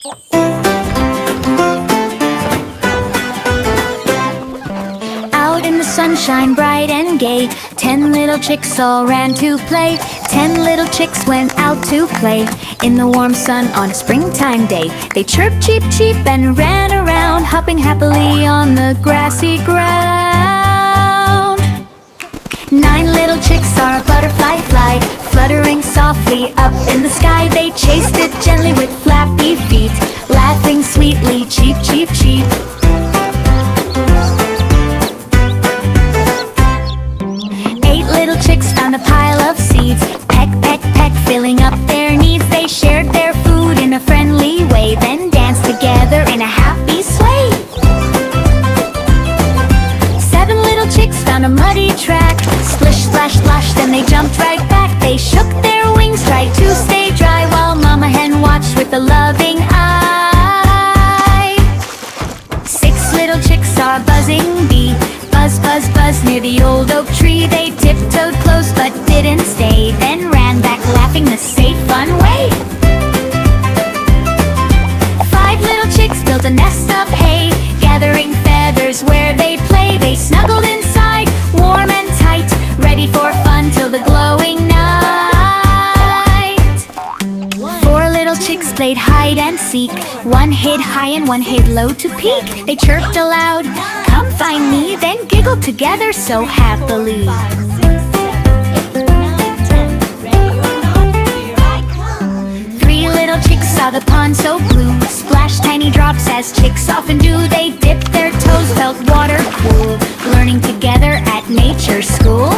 Out in the sunshine bright and gay, 10 little chicks all ran to play. 10 little chicks went out to play in the warm sun on a springtime day. They chirped, cheep, cheep, and ran around, hopping happily on the grassy ground. 9 little chicks saw a butterfly fly, fluttering softly up in the sky. They chased it gently with flappy feet, laughing sweetly, cheep, cheep, cheep. 8 little chicks found a pile of seeds, peck, peck, peck, filling up their needs. They shared their food in a friendly way, then danced together in a happy sway. 7 little chicks found a muddy track, splish, splash, splash, then they jumped right back. They shook their wings, tried to stay dry, while Mama Hen watched with a loving eye. 6 little chicks saw a buzzing bee, buzz, buzz, buzz near the old oak tree. They tiptoed close but didn't stay, then ran back laughing the safe, fun way. 5 little chicks built a nest of hay, gathering feathers where they play. They snuggled inside, warm and tight, ready for fun till the glowing night. 4 little chicks played hide and seek, one hid high and one hid low to peek. They chirped aloud, "Come find me," then giggled together so happily. 3 little chicks saw the pond so blue, splashed tiny drops as chicks often do. They dipped their toes, felt water cool, learning together at nature school.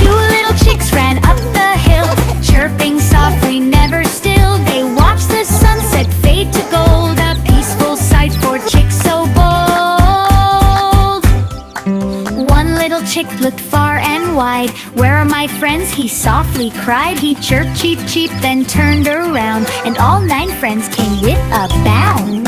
2 little chicks ran up the hill, chirping softly, never still. They watched the sunset fade to gold, a peaceful sight for chicks so bold. 1 little chick looked far and wide, "Where are my friends?" he softly cried. He chirped, cheep, cheep, then turned around, and all 9 friends came with a bound.